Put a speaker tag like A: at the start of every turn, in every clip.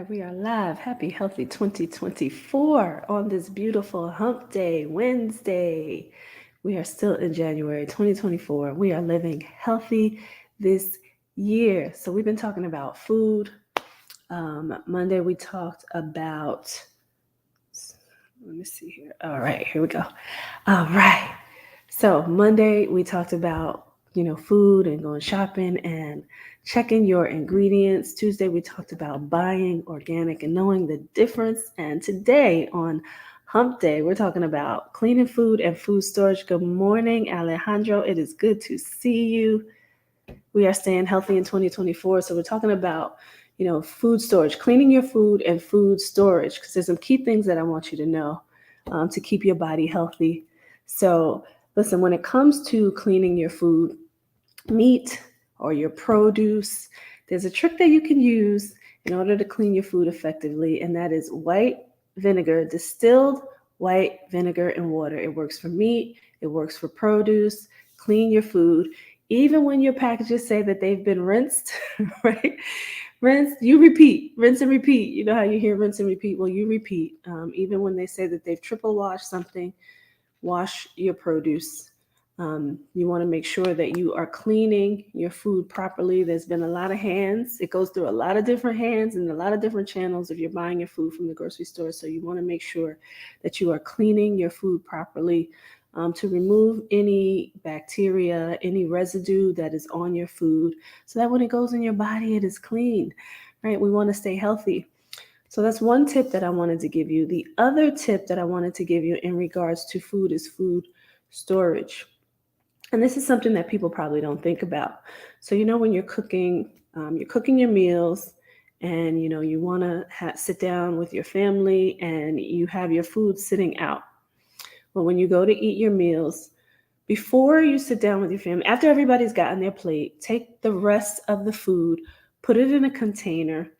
A: We are live. Happy Healthy 2024 on this beautiful Hump Day, Wednesday. We are still in January 2024. We are living healthy this year. So, we've been talking about food. Monday, we talked about, let me see here. All right, here we go. All right. So, Monday, we talked about, food and going shopping and checking your ingredients. Tuesday, we talked about buying organic and knowing the difference. And today on Hump Day, we're talking about cleaning food and food storage. Good morning, Alejandro. It is good to see you. We are staying healthy in 2024. So we're talking about, food storage, cleaning your food and food storage, because there's some key things that I want you to know to keep your body healthy. So listen, when it comes to cleaning your food, meat or your produce, there's a trick that you can use in order to clean your food effectively, and that is white vinegar, distilled white vinegar and water. It works for meat, it works for produce. Clean your food. Even when your packages say that they've been rinsed, right? You repeat, rinse and repeat. You know how you hear rinse and repeat? Well, you repeat. Even when they say that they've triple washed something, wash your produce. You want to make sure that you are cleaning your food properly. There's been a lot of hands. It goes through a lot of different hands and a lot of different channels if you're buying your food from the grocery store. So you want to make sure that you are cleaning your food properly to remove any bacteria, any residue that is on your food, so that when it goes in your body, it is clean, right? We want to stay healthy. So that's one tip that I wanted to give you. The other tip that I wanted to give you in regards to food is food storage. And this is something that people probably don't think about. So, when you're cooking your meals, and you want to sit down with your family and you have your food sitting out. Well, when you go to eat your meals, before you sit down with your family, after everybody's gotten their plate, take the rest of the food, put it in a container.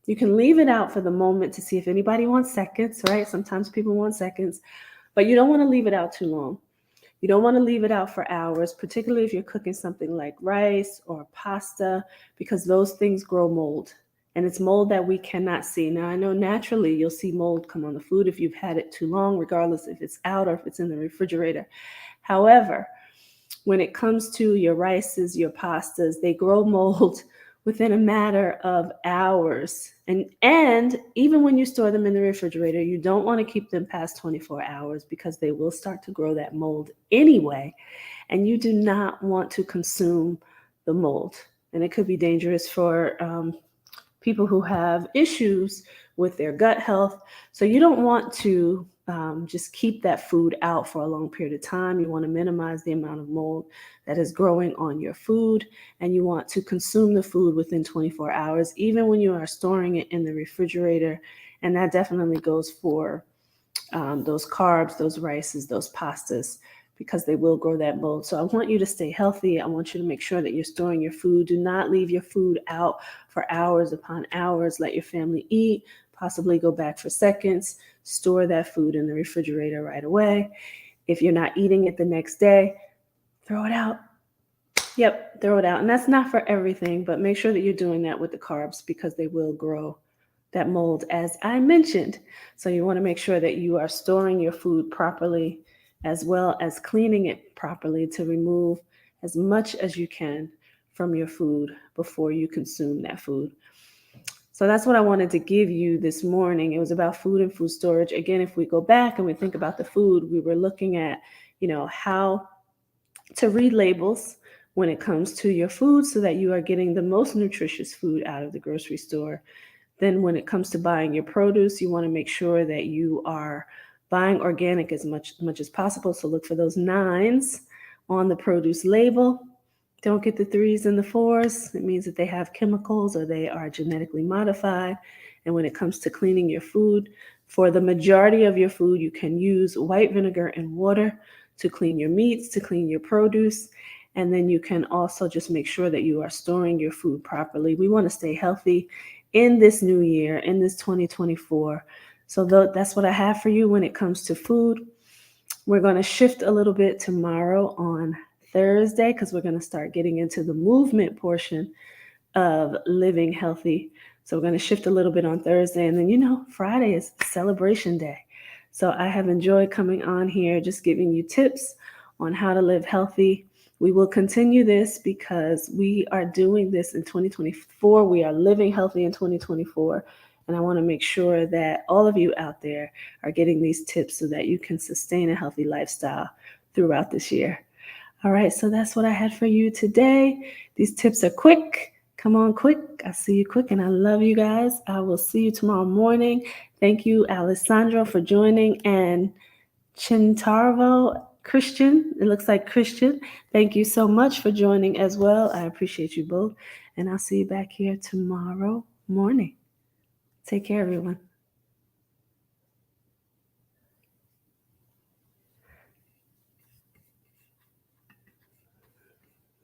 A: You can leave it out for the moment to see if anybody wants seconds, right? Sometimes people want seconds, but you don't want to leave it out too long. You don't want to leave it out for hours, particularly if you're cooking something like rice or pasta, because those things grow mold. And it's mold that we cannot see. Now, I know naturally you'll see mold come on the food if you've had it too long, regardless if it's out or if it's in the refrigerator. However, when it comes to your rices, your pastas, they grow mold within a matter of hours. And even when you store them in the refrigerator, you don't want to keep them past 24 hours because they will start to grow that mold anyway. And you do not want to consume the mold. And it could be dangerous for people who have issues with their gut health. So you don't want to just keep that food out for a long period of time. You want to minimize the amount of mold that is growing on your food, and you want to consume the food within 24 hours, even when you are storing it in the refrigerator. And that definitely goes for those carbs, those rices, those pastas, because they will grow that mold. So I want you to stay healthy. I want you to make sure that you're storing your food. Do not leave your food out for hours upon hours. Let your family eat, possibly go back for seconds. Store that food in the refrigerator right away. If you're not eating it the next day, throw it out. Yep, throw it out. And that's not for everything, but make sure that you're doing that with the carbs because they will grow that mold, as I mentioned. So you want to make sure that you are storing your food properly, as well as cleaning it properly to remove as much as you can from your food before you consume that food. So that's what I wanted to give you this morning. It was about food and food storage. Again, if we go back and we think about the food, we were looking at, how to read labels when it comes to your food so that you are getting the most nutritious food out of the grocery store. Then when it comes to buying your produce, you want to make sure that you are buying organic as much as possible. So look for those 9s on the produce label. Don't get the 3s and the 4s. It means that they have chemicals or they are genetically modified. And when it comes to cleaning your food, for the majority of your food, you can use white vinegar and water to clean your meats, to clean your produce. And then you can also just make sure that you are storing your food properly. We want to stay healthy in this new year, in this 2024. So that's what I have for you when it comes to food. We're going to shift a little bit tomorrow on Thursday because we're going to start getting into the movement portion of living healthy. So we're going to shift a little bit on Thursday. And then, Friday is celebration day. So I have enjoyed coming on here, just giving you tips on how to live healthy. We will continue this because we are doing this in 2024. We are living healthy in 2024. And I want to make sure that all of you out there are getting these tips so that you can sustain a healthy lifestyle throughout this year. All right, so that's what I had for you today. These tips are quick. Come on quick. I see you quick, and I love you guys. I will see you tomorrow morning. Thank you, Alessandro, for joining, and Chintarvo Christian. It looks like Christian. Thank you so much for joining as well. I appreciate you both, and I'll see you back here tomorrow morning. Take care, everyone.